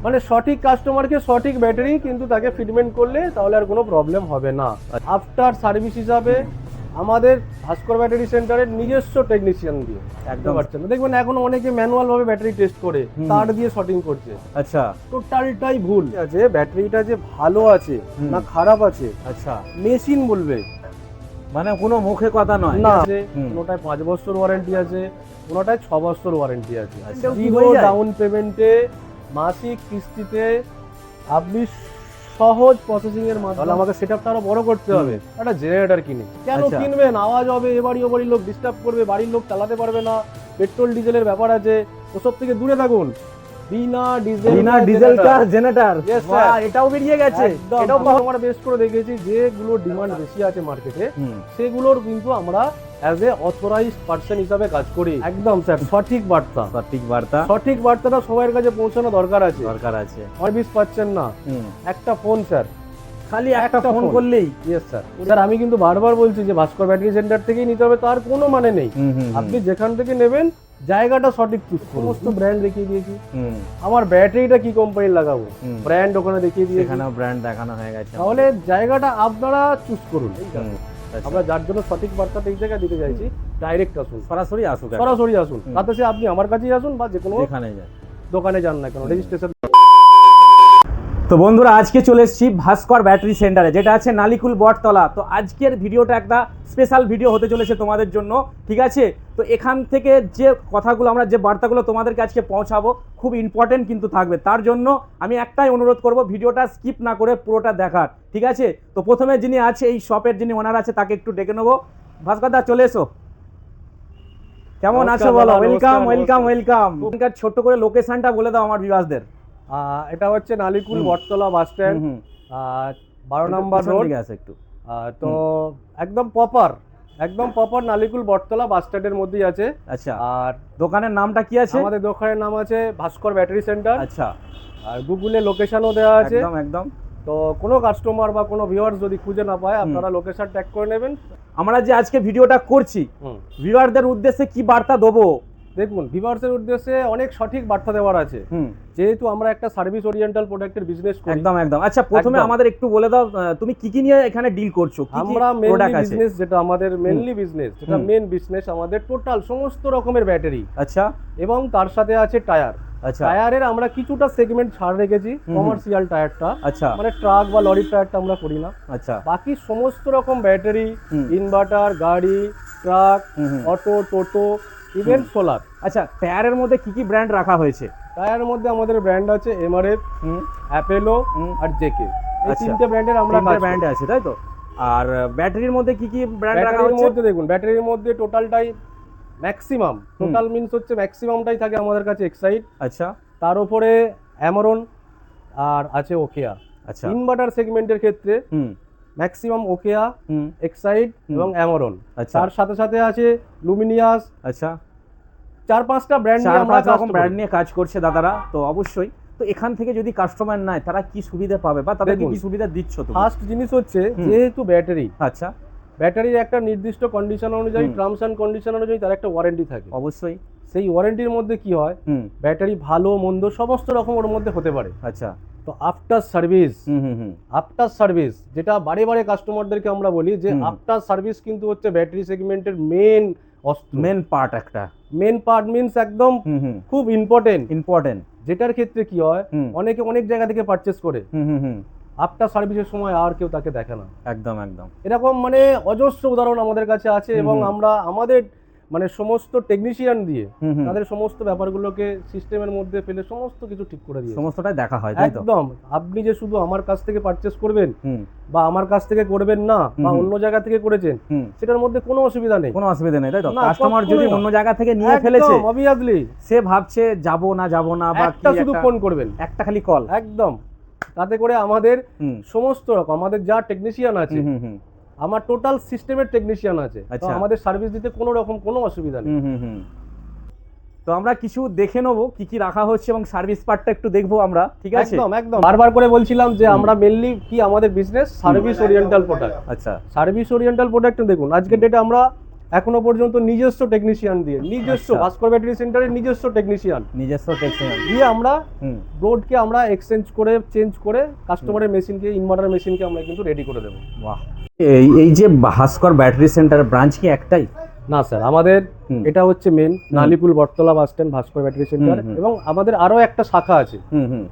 মানে সঠিক কাস্টমারকে সঠিক ব্যাটারি কিন্তু তাকে ফিটমেন্ট করলে তাহলে আর কোনো প্রবলেম হবে না। আফটার সার্ভিস হিসাবে আমাদের ভাস্কর ব্যাটারি সেন্টারের নিজস্ব টেকনিশিয়ান দিয়ে একদম পারছেন না, দেখবেন এখন অনেকে ম্যানুয়াল ভাবে ব্যাটারি টেস্ট করে তার দিয়ে শর্টিং করছে। আচ্ছা, টোটালটাই ভুল আছে। ব্যাটারিটা যে ভালো আছে না খারাপ আছে আচ্ছা, মেশিন বলবে, মানে কোনো মুখে কথা নয় না। কোনোটায় 5 বছর ওয়ারেন্টি আছে, কোনোটায় 6 বছর ওয়ারেন্টি আছে। জিরো ডাউন পেমেন্টে মাসিক কিস্তিতে আপনি সহজ প্রসেসিং এর মাধ্যমে আমাকে সেটআপটা আরো বড় করতে হবে। একটা জেনারেটর কিনে কেন কিনবেন? আওয়াজ হবে, এবাড়ি ওবাড়ি লোক ডিস্টার্ব করবে, বাড়ির লোক চালাতে পারবে না, পেট্রোল ডিজেলের ব্যাপার আছে, ওসব থেকে দূরে থাকুন। বিনা ডিজেল কার জেনারেটর, বাহ, এটাও বেরিয়ে গেছে। এটাও আমরা বেশ করে দেখেছি যেগুলো ডিমান্ড বেশি আছে মার্কেটে, সেগুলোর কিন্তু আমরা অ্যাজ এ অথরাইজড পারসন হিসাবে কাজ করি। একদম স্যার, সঠিক বার্তাটা সবার কাছে পৌঁছানো দরকার আছে। সার্ভিস পাচ্ছেন না, একটা ফোন স্যার, খালি একটা ফোন করলেই। Yes sir. স্যার আমি কিন্তু বারবার বলছি যে ভাস্কর ব্যাটারি সেন্টার থেকেই নিতে হবে, তার কোনো মানে নেই। আপনি যেখান থেকে নেবেন জায়গাটা সঠিক চুজ করুন। সমস্ত ব্র্যান্ড দেখিয়ে দিয়েছি, আমার ব্যাটারিটা কি কোম্পানি লাগাবো ব্র্যান্ড ওখানে দেখিয়ে দিয়েছি, এখানেও ব্র্যান্ড দেখানো হয়ে গেছে। তাহলে জায়গাটা আপনারা চুজ করুন। আমরা যার জন্য সঠিক বার্তাটা এই জায়গায় দিতে চাইছি, ডাইরেক্ট আসুন, সরাসরি আসুন, তাতে সে আপনি আমার কাছেই আসুন বা যে কোনো দোকানে যান না কেন, রেজিস্ট্রেশন। তো বন্ধুরা, আজকে চলে এসেছি ভাস্কর ব্যাটারি সেন্টারে, যেটা আছে নালিকুল বটতলা। তো আজকের ভিডিওটা একটা স্পেশাল ভিডিও হতে চলেছে তোমাদের জন্য, ঠিক আছে? তো এখান থেকে যে কথাগুলো আমরা, যে বার্তাগুলো তোমাদেরকে আজকে পৌঁছাবো, খুব ইম্পর্টেন্ট কিন্তু থাকবে। তার জন্য আমি একটাই অনুরোধ করব, ভিডিওটা স্কিপ না করে পুরোটা দেখার, ঠিক আছে? তো প্রথমে যিনি আছে, এই শপের যিনি ওনার আছে, তাকে একটু ডেকে নেবো। ভাস্কর দা, চলে এসো। কেমন আছো বলো? ওয়েলকাম। ছোট্ট করে লোকেশনটা বলে দাও আমার ভিউয়ার্সদের। এটা হচ্ছে নালিকুল বটতলা বাস স্ট্যান্ড, 12 নম্বর রোড আছে একটু। তো একদম প্রপার নালিকুল বটতলা বাস স্ট্যান্ডের মধ্যেই আছে। আচ্ছা, আর দোকানের নামটা কি আছে? আমাদের দোকানের নাম আছে ভাস্কর ব্যাটারি সেন্টার। আচ্ছা, আর গুগলে লোকেশনও দেওয়া আছে। একদম। তো কোনো কাস্টমার বা কোনো ভিউয়ার্স যদি খুঁজে না পায়, আপনারা লোকেশন ট্যাগ করে নেবেন। আমরা যে আজকে ভিডিওটা করছি, ভিউয়ারদের উদ্দেশ্যে কি বার্তা দেবো? দেখুন, ভিউয়ার্সের উদ্দেশ্যে অনেক সঠিক বার্তা দেওয়ার আছে, যেহেতু আমরা একটা সার্ভিস ওরিয়েন্টাল প্রোডাক্টের বিজনেস করি। একদম। আচ্ছা, প্রথমে আমাদের একটু বলে দাও, তুমি কি নিয়ে এখানে ডিল করছো? আমরা মেইনলি বিজনেস, যেটা আমাদের মেইনলি বিজনেস, যেটা মেইন বিজনেস আমাদের টোটাল সমস্ত রকমের ব্যাটারি। আচ্ছা, এবং তার সাথে আছে টায়ার। আচ্ছা, টায়ারের আমরা কিছুটা সেগমেন্ট ছাড় রেখেছি, কমার্শিয়াল টায়ারটা। আচ্ছা, মানে ট্রাক বা লরির টায়ারটা আমরা করি না। আচ্ছা, বাকি সমস্ত রকম ব্যাটারি, ইনভার্টার, গাড়ি, ট্রাক, অটো, টোটো, ইভেন সোলার। আচ্ছা, টায়ারের মধ্যে কি ব্র্যান্ড রাখা হয়েছে? টায়ারের মধ্যে আমাদের ব্র্যান্ড আছে এমআরএফ, অ্যাপেলো আর জেকে। এই তিনটে ব্র্যান্ডের আমরা ব্র্যান্ড আছে, তাই তো? আর ব্যাটারির মধ্যে কি ব্র্যান্ড রাখা হয়েছে? মধ্যে দেখুন, ব্যাটারির মধ্যে টোটালটাই ম্যাক্সিমাম, টোটাল মিন্স হচ্ছে ম্যাক্সিমামটাই থাকে আমাদের কাছে এক্সাইড। আচ্ছা, তার উপরে অ্যামারন আর আছে ওকেয়া। আচ্ছা, ইনভার্টার সেগমেন্টের ক্ষেত্রে ম্যাক্সিমাম ওকেয়া, এক্সাইড এবং অ্যামারন। তার সাথে সাথে আছে লুমিনিয়াস। আচ্ছা, 4-5টা ব্র্যান্ড নিয়ে কাজ করছে দাদারা। তো অবশ্যই, তো এখান থেকে যদি কাস্টমার নেয়, তারা কি সুবিধা পাবে বা তাদেরকে কি সুবিধা দিচ্ছ তুমি? ফার্স্ট জিনিস হচ্ছে, যেহেতু ব্যাটারি, আচ্ছা, ব্যাটারির একটা নির্দিষ্ট কন্ডিশন অনুযায়ী, টার্মস এন্ড কন্ডিশন অনুযায়ী তার একটা ওয়ারেন্টি থাকে। অবশ্যই। সেই ওয়ারেন্টির মধ্যে কি হয়, ব্যাটারি ভালো মন্দ সমস্ত রকম ওর মধ্যে হতে পারে। আচ্ছা, তো আফটার সার্ভিস যেটা বারে বারে কাস্টমারদেরকে আমরা বলি, যে আফটার সার্ভিস কিন্তু হচ্ছে ব্যাটারি সেগমেন্টের মেন পার্ট মিন্স একদম খুব ইম্পর্টেন্ট। যেটার ক্ষেত্রে কি হয়, অনেকে অনেক জায়গা থেকে পারচেস করে, আফটার সার্ভিসের সময় আর কেউ তাকে দেখে না। একদম। এরকম মানে অজস্র উদাহরণ আমাদের কাছে আছে। এবং আমরা আমাদের মানে সমস্ত টেকনিশিয়ান দিয়ে তাদের সমস্ত ব্যাপারগুলোকে সিস্টেমের মধ্যে ফেলে সমস্ত কিছু ঠিক করে দিয়ে সমস্তটাই দেখা হয়। একদম। আপনি যে শুধু আমার কাছ থেকে পারচেস করবেন বা আমার কাছ থেকে করবেন না, বা অন্য জায়গা থেকে করেছেন, সেটার মধ্যে কোনো অসুবিধা নেই, তাই তো? কাস্টমার যদি অন্য জায়গা থেকে নিয়ে ফেলেছে, অবভিয়াসলি সে ভাবছে যাব না, বা একটা শুধু ফোন করবেন, একটা খালি কল, একদম। তাতে করে আমাদের সমস্ত রকম, আমাদের যা টেকনিশিয়ান আছে, আমার টোটাল সিস্টেমের টেকনিশিয়ান আছে, তো আমাদের সার্ভিস দিতে কোনো রকম কোনো অসুবিধা নেই। তো আমরা কিছু দেখে নেবো কি রাখা হচ্ছে, এবং সার্ভিস পার্টটা একটু দেখবো আমরা, ঠিক আছে? একদম। বারবার করে বলছিলাম যে আমরা মেইনলি কি, আমাদের বিজনেস সার্ভিস ওরিয়েন্টাল প্রোডাক্ট। আচ্ছা, সার্ভিস ওরিয়েন্টাল প্রোডাক্ট দেখুন, আজকের ডেটে আমরা এখনো পর্যন্ত নিজস্ব টেকনিশিয়ান দিয়ে, নিজস্ব আচ্ছা। ভাস্কর ব্যাটারি সেন্টারের নিজস্ব টেকনিশিয়ান টেকনিশিয়ান দিয়ে আমরা হুম বোর্ডকে আমরা চেঞ্জ করে কাস্টমারের মেশিনকে, ইনভার্টার মেশিনকে আমরা কিন্তু রেডি করে দেবো। বাহ। এই যে ভাস্কর ব্যাটারি সেন্টার ব্রাঞ্চ কি একটাই? না স্যার, আমাদের হুম। এটা হচ্ছে মেন নালিকুল বটতলা বাস স্ট্যান্ড ভাস্কর ব্যাটারি সেন্টার, হুম। এবং আমাদের আরো একটা শাখা আছে। হুম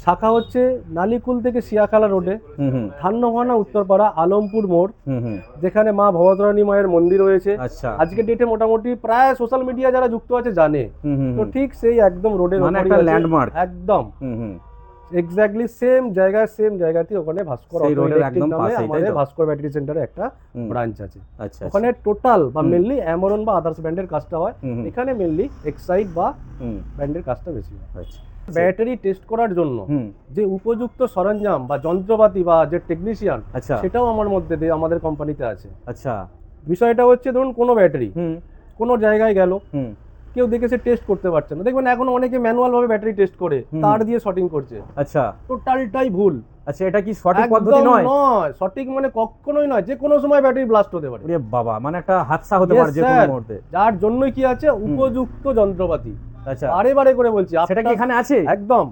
শাখা হচ্ছে নালিকুল থেকে শিয়াখালা রোডে, হুম ধান্যখানা উত্তরপাড়া আলমপুর মোড়, হুম যেখানে মা ভবতারিণী মায়ের মন্দির রয়েছে। আচ্ছা। আজকের ডেটে মোটামুটি প্রায় সোশ্যাল মিডিয়া যারা যুক্ত আছে জানে। তো ঠিক সেই একদম রোডের মানে একটা ল্যান্ডমার্ক একদম হুম এক্স্যাক্টলি সেম জায়গাতে ওখানে ভাস্কর সেই অটো রোডের ইলেকট্রিক একদম নামে পাশেই, তাই আমাদের তো? ভাস্কর ব্যাটারি সেন্টারে একটা হুম। ব্রাঞ্চ আছে। আচ্ছা ওখানে টোটাল বা হুম। মেনলি অ্যামরন বা আদার্স ব্র্যান্ডের কাজটা হয়। হুম। এখানে মেনলি এক্সাইড বা হুম ব্র্যান্ডের কাজটা বেশি হয়। আচ্ছা। ব্যাটারি টেস্ট করার জন্য হুম যে উপযুক্ত সরঞ্জাম বা যন্ত্রপাতি বা যে টেকনিশিয়ান, আচ্ছা সেটাও আমার মধ্যে আমাদের কোম্পানিতে আছে। আচ্ছা। বিষয়টা হচ্ছে ধরুন কোনো ব্যাটারি হুম কোনো জায়গায় গেল, হুম কেউ দেখে সে টেস্ট করতে পারছে না, দেখবেন এখন অনেকে ম্যানুয়াল ভাবে ব্যাটারি টেস্ট করে তার দিয়ে শর্টিং করছে, আচ্ছা টোটালটাই ভুল। আচ্ছা, এটা কি সঠিক একদম পদ্ধতি নয়? সঠিক মানে কখনোই নয়, যে কোনো সময় ব্যাটারি ব্লাস্ট হতে পারে। ওরে বাবা, মানে একটা হাদসা হতে Yes, পারে যে কোনো sir. মুহূর্তে। যার জন্যই কি আছে উপযুক্ত যন্ত্রপাতি, আচ্ছা, বারে করে বলছি সেটা কি এখানে আছে? একদম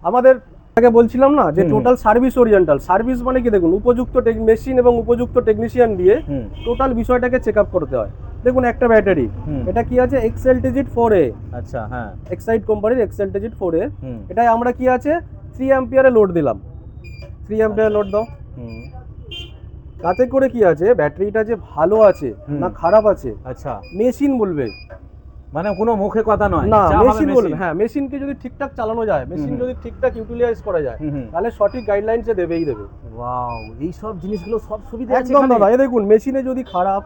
আমাদের আগে বলছিলাম না যে হুম। Total service oriental. সার্ভিস মানে কি, দেখুন উপযুক্ত মেশিন এবং উপযুক্ত টেকনিশিয়ান দিয়ে হুম টোটাল বিষয়টাকে চেক আপ করতে হয়। দেখুন একটা ব্যাটারি, হুম। এটা কি আছে এক্সেলটিজিট 4A, আচ্ছা হ্যাঁ এক্সাইড কোম্পানির এক্সেলটিজিট 4A। হুম এটাই আমরা কি আছে 3 অ্যাম্পিয়ারে লোড দিলাম, 3 অ্যাম্পিয়ার লোড দাও। হুম তাতে করে কি আছে, ব্যাটারিটা যে ভালো আছে হুম। না খারাপ আছে আচ্ছা, মেশিন বলবে, মানে কোনো মুখে কথা নয়, না যা হবে মেশিন বলবে। মেশিন। হ্যাঁ, মেশিনকে যদি ঠিকঠাক চালানো যায়, মেশিন হুম। যদি ঠিকঠাক ইউটিলাইজ করা যায়, হুম। তাহলে সঠিক গাইডলাইনসে দেবেই দেবে। ওয়াও, এই সব জিনিসগুলো সব সুবিধা আছে একদম এখানে? দাদা, এই দেখুন মেশিনে যদি খারাপ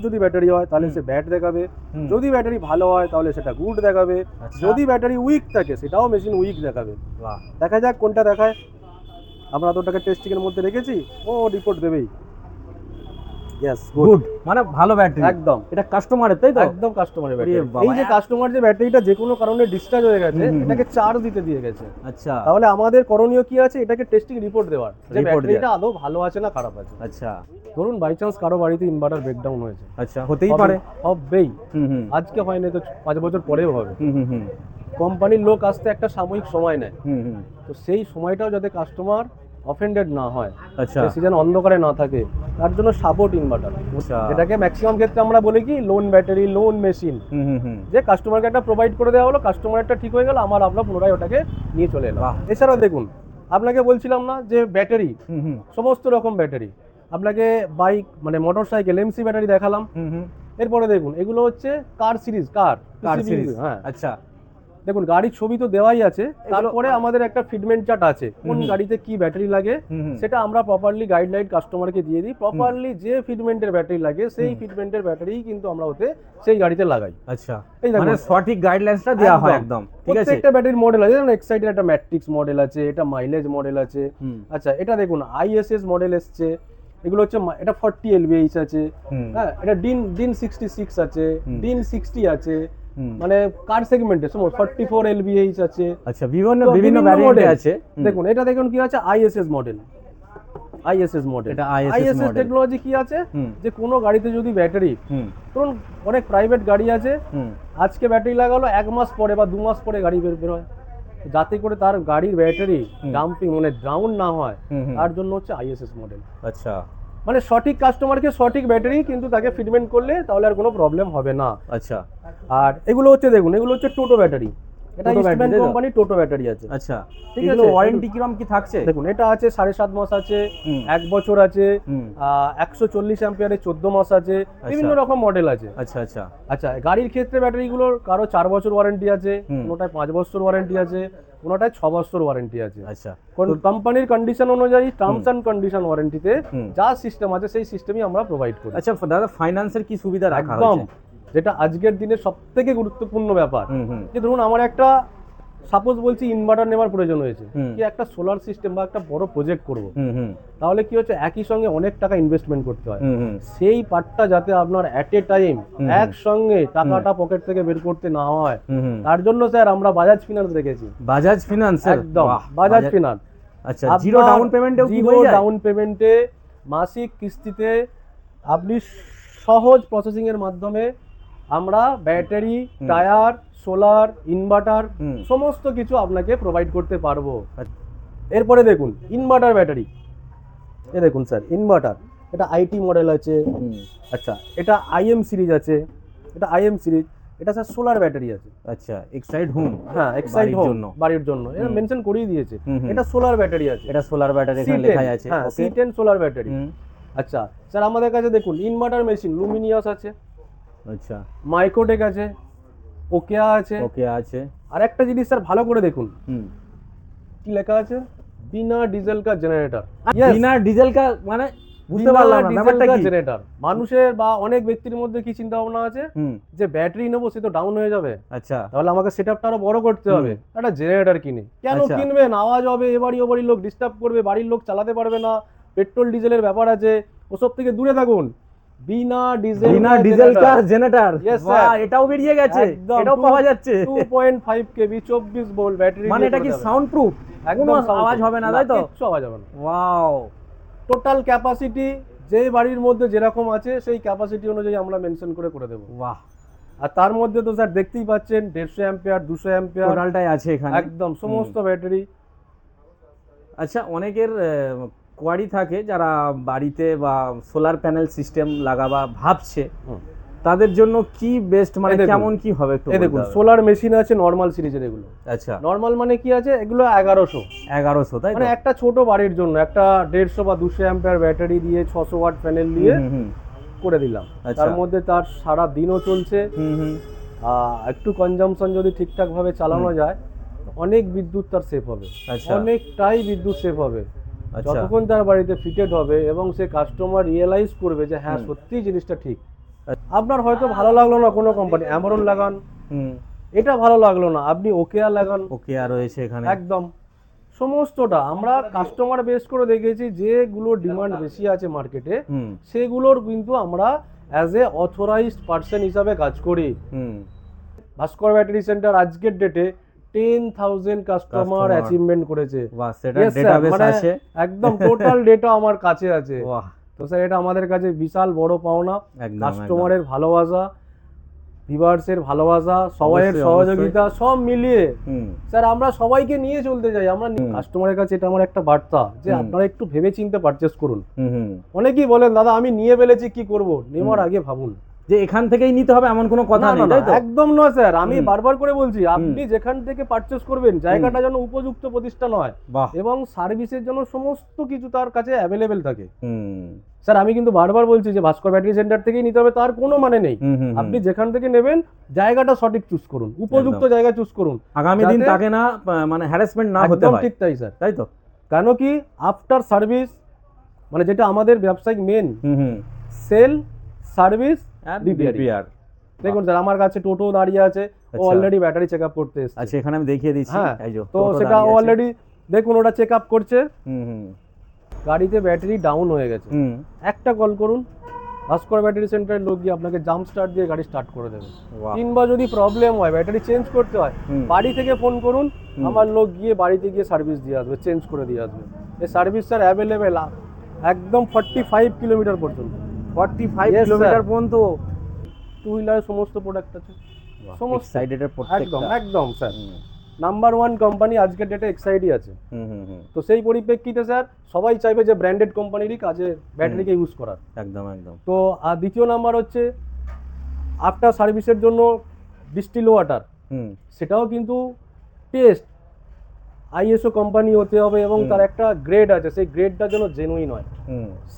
যদি ব্যাটারি হয় তাহলে সে ব্যাড দেখাবে, হুম। যদি ব্যাটারি ভালো হয় তাহলে সেটা গুড দেখাবে, আচ্ছা। যদি ব্যাটারি উইক থাকে সেটাও মেশিন উইক দেখাবে। বাহ। দেখা যাক কোনটা দেখায়। আমরা তো ওটাকে টেস্টিং এর মধ্যে রেখেছি, ও রিপোর্ট দেবেই। ইয়েস, গুড, মানে ভালো ব্যাটারি। একদম এটা কাস্টমারের, তাই তো? একদম কাস্টমারের ব্যাটারি। ওরে বাবা। এই যে কাস্টমার যে ব্যাটারিটা যে কোনো কারণে ডিসচার্জ হয়ে গেছে, হুম। এটাকে চার্জ দিতে দিয়ে গেছে, আচ্ছা তাহলে আমাদের করণীয় কি আছে, এটাকে টেস্টিং রিপোর্ট দেওয়ার, যে Report ব্যাটারিটা আদৌ ভালো আছে না খারাপ আছে। আচ্ছা ধরুন বাই চান্স কারো বাড়িতে ইনভার্টার ব্রেকডাউন হয়েছে, আচ্ছা, হতেই পারে। হবেই, হুম আজকে হয়নি তো 5 বছর পরেও হবে। হুম কোম্পানির লোক আসতে একটা সাময়িক সময় নেয়, হুম তো সেই সময়টাও যাতে কাস্টমার অফেন্ডেড না হয়, আচ্ছা সে যেন অন্ধকারে না থাকে, তার জন্য সাপোর্ট ইনভার্টার, আচ্ছা। যেটাকে ম্যাক্সিমাম ক্ষেত্রে আমরা বলি কি লোন ব্যাটারি, লোন মেশিন, হুম যে কাস্টমারকে একটা প্রোভাইড করে দেওয়া হলো, কাস্টমারটা ঠিক হয়ে গেল, আমরা পুনরায় ওটাকে নিয়ে চলে এলাম। বাহ। এছাড়া দেখুন, আপনাকে বলছিলাম না যে ব্যাটারি হুম সমস্ত রকম ব্যাটারি, আপনাকে বাইক মানে মোটর সাইকেল এমসি ব্যাটারি দেখালাম। হুম এরপরে দেখুন এগুলো হচ্ছে কার সিরিজ, কার PCB, সিরিজ। হ্যাঁ আচ্ছা দেখুন গাড়ির ছবি তো দেওয়াই আছে, তারপরে আমাদের একটা ফিটমেন্ট চার্ট আছে, কোন গাড়িতে কি ব্যাটারি লাগে সেটা আমরা প্রপারলি গাইডলাইন কাস্টমারকে দিয়ে দিই। প্রপারলি যে ফিটমেন্টের ব্যাটারি লাগে সেই ফিটমেন্টের ব্যাটারি কিন্তু আমরা ওতে সেই গাড়িতে লাগাই। আচ্ছা, এই দেখুন, মানে সঠিক গাইডলাইন্সটা দেওয়া হয় একদম, ঠিক আছে? প্রত্যেকটা ব্যাটারির মডেল আছে, যেমন এক্সাইটের একটা ম্যাট্রিক্স মডেল আছে, এটা মাইলেজ মডেল আছে। আচ্ছা, এটা দেখুন আইএসএস মডেল এসছে, এগুলো হচ্ছে এটা 40 এলবিএইচ আছে, হ্যাঁ এটা ডিন 66 আছে, ডিন 60 আছে, মানে কার সেগমেন্টে 44 এলবিএইচ আছে। আচ্ছা, বিভিন্ন তো ভ্যারিয়েন্ট মডেল আছে। দেখুন এটা দেখুন কি আছে আইএসএস মডেল, আইএসএস মডেল। এটা আইএসএস মডেল। টেকনোলজি কি আছে, যে কোনো গাড়িতে যদি ব্যাটারি, ধরুন অনেক প্রাইভেট গাড়ি আছে, আজকে ব্যাটারি লাগালো 1 মাস পরে বা 2 মাস পরে গাড়ি বের হয়, যাতে করে তার গাড়ির ব্যাটারি ডাম্পিং মানে ডাউন না হয়, তার জন্য হচ্ছে আইএসএস মডেল। আচ্ছা, মানে সঠিক কাস্টমারকে সঠিক ব্যাটারি কিন্তু তাকে ফিটমেন্ট করলে তাহলে আর কোনো প্রবলেম হবে না। আচ্ছা। আর এগুলো হচ্ছে দেখুন, এগুলো হচ্ছে টোটো ব্যাটারি, এটা ইস্টম্যান কোম্পানি টোটো ব্যাটারি আছে। আচ্ছা, ঠিক এগুলো আছে, ওয়ারেন্টি কিরকম কি থাকছে? দেখুন এটা আছে 7.5 মাস আছে, 1 বছর আছে, 140 অ্যাম্পিয়ারে 14 মাস আছে, বিভিন্ন রকম মডেল আছে। আচ্ছা আচ্ছা আচ্ছা, গাড়ির ক্ষেত্রে ব্যাটারিগুলোর কারো 4 বছর ওয়ারেন্টি আছে, কোনোটায় 5 বছর ওয়ারেন্টি আছে, কোনোটায় 6 বছর ওয়ারেন্টি আছে। আচ্ছা, কোম্পানির কন্ডিশন অনুযায়ী টার্মস অ্যান্ড কন্ডিশন ওয়ারেন্টিতে যা সিস্টেম আছে সেই সিস্টেমই আমরা প্রোভাইড করি। আচ্ছা দাদা, ফাইন্যান্সের কি সুবিধা রাখা একদম, হয়েছে? যেটা আজকের দিনে সবথেকে গুরুত্বপূর্ণ ব্যাপার, যে ধরুন আমার একটা সাপোজ বলছি ইনভার্টার নেওয়ার প্রয়োজন হয়েছে, কি একটা সোলার সিস্টেম বা একটা বড় প্রজেক্ট করব, তাহলে কি হচ্ছে একই সঙ্গে অনেক টাকা ইনভেস্টমেন্ট করতে হয়, সেই পার্টটা যাতে আপনার অ্যাট এ টাইম একসঙ্গে টাকাটা পকেট থেকে বের করতে না হয়, তার জন্য স্যার আমরা বাজাজ ফিনান্স রেখেছি। বাজাজ ফিনান্স, একদম বাজাজ ফিনান্স। আচ্ছা, জিরো ডাউন পেমেন্টেও কি হয়ে যায়? ডাউন পেমেন্টে মাসিক কিস্তিতে আপনি সহজ প্রসেসিং এর মাধ্যমে আমরা ব্যাটারি, টায়ার, সোলার, ইনভার্টার সমস্ত কিছু আপনাকে প্রোভাইড করতে পারবো। এরপরে দেখুন ইনভার্টার ব্যাটারি, এ দেখুন স্যার ইনভার্টার, এটা আইটি মডেল আছে, আচ্ছা এটা আইএম সিরিজ আছে, এটা আইএম সিরিজ, এটা স্যার সোলার ব্যাটারি আছে। আচ্ছা এক্সাইড হোম, হ্যাঁ এক্সাইড হোম বাড়ির জন্য, এটা মেনশন করেই দিয়েছে। এটা সোলার ব্যাটারি আছে, এটা সোলার ব্যাটারি এখানে লেখাই আছে। হ্যাঁ C10 সোলার ব্যাটারি। আচ্ছা স্যার আমাদের কাছে দেখুন ইনভার্টার মেশিন লুমিনিয়াস আছে, আচ্ছা মাইক্রোটেক আছে, ওকেয়া আছে, ওকে আছে। আর একটা জিনিস স্যার ভালো করে দেখুন কি লেখা আছে, বিনা ডিজেল কা জেনারেটর। বিনা ডিজেল কা মানে বুঝতে পারলাম না ব্যাপারটা কি। জেনারেটর মানুষের বা অনেক ব্যক্তির মধ্যে কি চিন্তা ভাবনা আছে যে ব্যাটারি নেবো সে তো ডাউন হয়ে যাবে, আচ্ছা তাহলে আমাকে সেটআপটা আরো বড় করতে হবে, একটা জেনারেটর কিনে। কেন কিনবেন? আওয়াজ হবে, এ বাড়ি ও বাড়ির লোক ডিস্টার্ব করবে, বাড়ির লোক চালাতে পারবে না, পেট্রোল ডিজেলের ব্যাপার আছে, ওসব থেকে দূরে থাকুন। বিনা ডিজেল কা জেনারেটর, বাহ এটাও বেরিয়ে গেছে, এটাও পাওয়া যাচ্ছে। 2.5 কেভি 24 ভোল্ট ব্যাটারি, মানে এটা কি সাউন্ড প্রুফ, কোনো আওয়াজ হবে না তাই তো? কিচ্ছু আওয়াজ হবে না। ওয়াও, টোটাল ক্যাপাসিটি যে বাড়ির মধ্যে যেরকম আছে সেই ক্যাপাসিটি অনুযায়ী আমরা মেনশন করে দেবো। বাহ, আর তার মধ্যে তো স্যার দেখতেই পাচ্ছেন 150 অ্যাম্পিয়ার, 200 অ্যাম্পিয়ার টোটালটাই আছে এখানে একদম সমস্ত ব্যাটারি। আচ্ছা অনেকের কোয়ারি থাকে যারা বাড়িতে বা সোলার প্যানেল সিস্টেম লাগাবা ভাবছে, তাদের জন্য কি বেস্ট, মানে কেমন কি হবে একটু এই দেখুন সোলার মেশিন আছে নরমাল সিরিজের এগুলো। আচ্ছা নরমাল মানে কি আছে, এগুলো 1100 তাই মানে একটা ছোট বাড়ির জন্য একটা 150 বা 200 অ্যাম্পিয়ার ব্যাটারি দিয়ে 600 ওয়াট প্যানেল দিয়ে করে দিলাম। তার মধ্যে তার সারা দিনও চলছে, একটু কনজাম্পশন যদি ঠিকঠাক ভাবে চালানো যায় অনেক বিদ্যুৎ তার সেভ হবে, অনেকটাই বিদ্যুৎ সেভ হবে যতক্ষণ তার বাড়িতে ফিটেড হবে এবং সে কাস্টমার রিয়েলাইজ করবে যে হ্যাঁ সত্যি জিনিসটা ঠিক। আপনার হয়তো ভালো লাগলো না কোনো কোম্পানি, অ্যামারন লাগান, এটা ভালো লাগলো না আপনি ওকেয়া লাগান, ওকেয়া রয়েছে এখানে একদম সমস্তটা আমরা কাস্টমার বেস করে দেখেছি, যেগুলো ডিমান্ড বেশি আছে মার্কেটে সেগুলোর কিন্তু আমরা অ্যাজ এ অথরাইজড পার্সন হিসাবে কাজ করি। ভাস্কর ব্যাটারি সেন্টার আজকের ডেটে 10,000 কাস্টমার অ্যাচিভমেন্ট করেছে। একদম টোটাল ডেটা আমার কাছে আছে। তো স্যার এটা আমাদের কাছে বিশাল বড় পাওনা, কাস্টমারের ভালোবাসা, ভিউয়ার্সের ভালোবাসা, সবাইয়ের সহযোগিতা সব মিলিয়ে স্যার আমরা সবাইকে নিয়ে চলতে চাই। আমরা কাস্টমারের কাছে এটা আমার একটা বার্তা যে আপনারা একটু ভেবে চিন্তে পারচেজ করুন। অনেকেই বলেন দাদা আমি নিয়ে ফেলেছি কি করব, নেওয়ার আগে ভাবুন যে এখান থেকেই নিতে হবে এমন কোনো কথা নেই, তাই তো? একদম নয় স্যার, আমি বারবার করে বলছি আপনি যেখান থেকে পারচেজ করবেন জায়গাটা যেন উপযুক্ত প্রতিষ্ঠান হয় এবং সার্ভিসের জন্য সমস্ত কিছু তার কাছে অ্যাভেলেবেল থাকে। স্যার আমি কিন্তু বারবার বলছি যে ভাস্কর ব্যাটারি সেন্টার থেকেই নিতে হবে তার কোনো মানে নেই, আপনি যেখান থেকে নেবেন জায়গাটা সঠিক চুজ করুন, উপযুক্ত জায়গা চুজ করুন, আগামী দিন তাকে না মানে হ্যারাসমেন্ট না হতে হয়। ঠিক তাই স্যার, তাই তো? কেন কি আফটার সার্ভিস মানে যেটা আমাদের ব্যবসায়িক মেন সেল সার্ভিস রিপেয়ার। দেখুন স্যার আমার কাছে টোটো দাঁড়িয়ে আছে, ও অলরেডি ব্যাটারি চেকআপ করতে এসেছে। আচ্ছা এখানে আমি দেখিয়ে দিচ্ছি, এই যে তো সেটা অলরেডি দেখুন ওটা চেকআপ করছে, গাড়িতে ব্যাটারি ডাউন হয়ে গেছে, একটা কল করুন ভাস্কর ব্যাটারি সেন্টারের লোক গিয়ে আপনাকে জাম্প স্টার্ট দিয়ে গাড়ি স্টার্ট করে দেবে। কিংবা যদি প্রবলেম হয় ব্যাটারি চেঞ্জ করতে হয় বাড়ি থেকে ফোন করুন, আমার লোক গিয়ে বাড়িতে গিয়ে সার্ভিস দিয়ে আসবে, চেঞ্জ করে দিয়ে আসবে। এই সার্ভিস স্যার অ্যাভেলেবেল একদম 45 কিলোমিটার পর্যন্ত, 45 কিলোমিটার পর্যন্ত টু হুইলারের সমস্ত প্রোডাক্ট আছে, সমস্ত সাইডের প্রত্যেকটা একদম স্যার নাম্বার 1 কোম্পানি আজকের ডেটে এক্সাইডই আছে। তো সেই পরিপ্রেক্ষিতে স্যার সবাই চাইবে যে ব্র্যান্ডেড কোম্পানিরই কাজে ব্যাটারিকে ইউজ করার। একদম একদম। তো আর দ্বিতীয় নাম্বার হচ্ছে আফটার সার্ভিসের জন্য ডিস্টিল ওয়াটার, সেটাও কিন্তু টেস্ট আইএসও কোম্পানি হতে হবে এবং তার একটা গ্রেড আছে, সেই গ্রেডটা যেন জেনুইন হয়,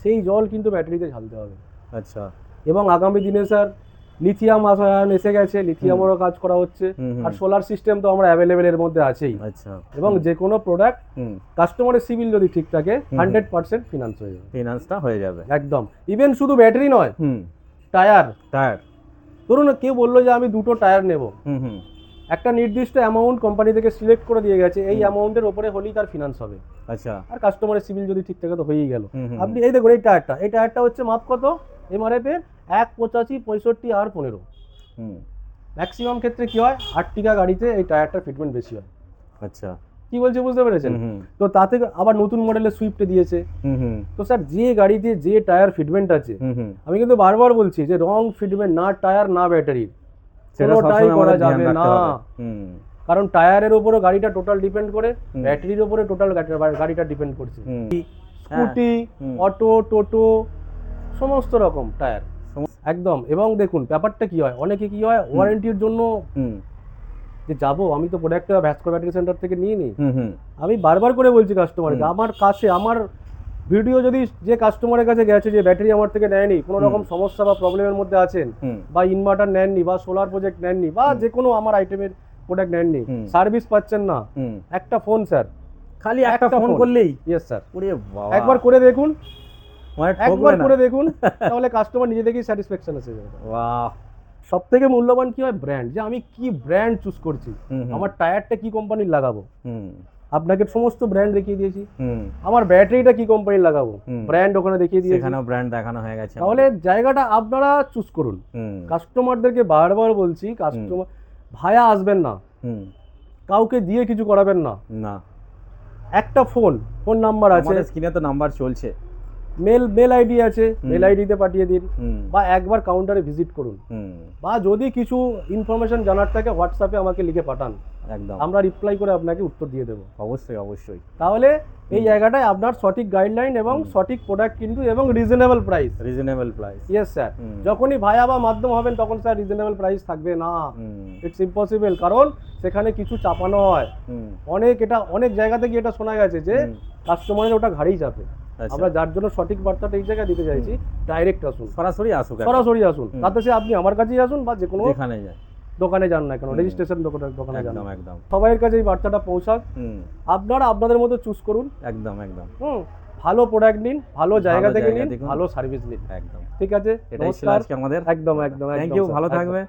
সেই জল কিন্তু ব্যাটারিতে ঢালতে হবে। আচ্ছা এবং আগামী দিনে স্যার লিথিয়াম আয়ন এসে গেছে, লিথিয়ামেরও কাজ করা হচ্ছে, আর সোলার সিস্টেম তো আমরা অ্যাভেলেবেল এর মধ্যে আছেই। আচ্ছা এবং যে কোনো প্রোডাক্ট কাস্টমারের সিভিল যদি ঠিক থাকে 100% ফিনান্স হয়ে যাবে, ফিনান্সটা হয়ে যাবে একদম। ইভেন শুধু ব্যাটারি নয়, টায়ার ধরুন কেউ বললো যে আমি দুটো টায়ার নেব, একটা নির্দিষ্ট অ্যামাউন্ট কোম্পানি থেকে সিলেক্ট করে দিয়ে গেছে, এই অ্যামাউন্টের উপরে হলেই তার ফিনান্স হবে। আচ্ছা, আর কাস্টমারের সিভিল যদি ঠিক থাকে তো হয়েই গেল। আপনি এই দেখুন এই টায়ারটা হচ্ছে মাপ কত এমআরএফ এর 1.85, 65 আর 15। ম্যাক্সিমাম ক্ষেত্রে কি হয় আর্টিকা গাড়িতে এই টায়ারটার ফিটমেন্ট বেশি হয়। আচ্ছা, কি বলছে বুঝতে পেরেছেন? হুম, হুম, তো তাতে আবার নতুন মডেলের সুইফটে দিয়েছে। হুম, হুম, তো স্যার যে গাড়িতে যে টায়ার ফিটমেন্ট আছে, হুম, হুম, আমি কিন্তু বারবার বলছি যে রং ফিটমেন্ট না টায়ার না ব্যাটারির সেটা কোনোটাই সবসময় করা আমাদের ধ্যান যাবে রাখতে না। হবে। হুম, কারণ টায়ারের উপরও গাড়িটা টোটাল ডিপেন্ড করে, হুম। ব্যাটারির উপরে টোটাল গাড়িটা ডিপেন্ড করছে। হুম, স্কুটি, হুম। অটো, টোটো সমস্ত রকম টায়ার একদম। এবং দেখুন ব্যাপারটা কি হয়, অনেকে কি হয় ওয়ারেন্টির জন্য হুম, যে যাবো, আমি তো প্রোডাক্টটা ভাস্কর ব্যাটারি সেন্টার থেকে নিয়ে নিই। হুম, হুম, আমি বারবার করে বলছি কাস্টমারকে, আমার কাছে আমার ভিডিও যদি যে কাস্টমারের কাছে গেছে যে ব্যাটারি আমার থেকে নেয়নি, কোনো রকম সমস্যা বা প্রবলেমের মধ্যে আছেন, হুম, বা ইনভার্টার নেননি, বা সোলার প্রজেক্ট নেননি, বা যে কোনো আমার আইটেমের প্রোডাক্ট নেননি, সার্ভিস পাচ্ছেন না, হুম। একটা ফোন স্যার, খালি একটা ফোন করলেই? ইয়েস স্যার, ওরে বাবা, একবার করে দেখুন, মানে একবার ঠকবে না? করে দেখুন, তাহলে কাস্টমার নিজে থেকেই স্যাটিসফ্যাকশন এসে যাবে। বাহ! সব থেকে মূল্যবান কি হয় ব্র্যান্ড, যে আমি কি ব্র্যান্ড চুজ করছি, হুম, হুম, আমার টায়ারটা কি কোম্পানির লাগাবো, হুম, আপনাকে সমস্ত ব্র্যান্ড দেখিয়ে দিয়েছি। হুম। আমার ব্যাটারিটা কি কোম্পানির লাগাবো, হুম। ব্র্যান্ড ওখানে দেখিয়ে দিয়েছি। সেখানেও ব্র্যান্ড দেখানো হয়ে গেছে তাহলে আমাদের। জায়গাটা আপনারা চুজ করুন। হুম, কাস্টমারদেরকে বারবার বলছি, কাস্টমার ভায়া আসবেন না, হুম, কাউকে দিয়ে কিছু করাবেন না। না, একটা ফোন নাম্বার আছে, আমাদের স্ক্রিনে তো নাম্বার চলছে। মেল আইডি আছে, মেল আইডিতে পাঠিয়ে দিন, হুম, বা একবার কাউন্টারে ভিজিট করুন, হুম, বা যদি কিছু ইনফরমেশন জানার থাকে হোয়াটসঅ্যাপে আমাকে লিখে পাঠান, একদম, আমরা রিপ্লাই করে আপনাকে উত্তর দিয়ে দেবো। অবশ্যই, অবশ্যই। তাহলে এই জায়গাটায় আপনার সঠিক গাইডলাইন এবং সঠিক প্রোডাক্ট কিন্তু, এবং reasonable price. Reasonable price. Yes sir, যখনই ভায়া বা মাধ্যম হবেন তখন স্যার রিজনেবল প্রাইস থাকবে না, ইটস ইম্পসিবল। কারণ সেখানে কিছু চাপানো হয়, অনেক জায়গা থেকে এটা শোনা গেছে যে কাস্টমারের ওটা ঘাড়েই চাপে। আমরা যার জন্য সঠিক বার্তাটা এই জায়গায় দিতে চাইছি, ডাইরেক্ট আসুন, সরাসরি আসুক, সরাসরি আসুন, তাতে সে আপনি আমার কাছেই আসুন বা যে কোনো এখানে যায়, দোকানে যান না কেন, রেজিস্ট্রেশন দোকানে যান, একদম, একদম। সবাইয়ের কাছে এই বার্তাটা পৌঁছাক। আপনারা আপনাদের মতো চুজ করুন, একদম, একদম, ভালো প্রোডাক্ট নিন, ভালো জায়গা থেকে নিন, দেখুন। ভালো সার্ভিস নিন। একদম, ঠিক আছে, এটাই ছিল নমস্কার। আজকে আমাদের। একদম একদম থ্যাংক একদম ইউ, স্যার, ভালো একদম। থাকবে।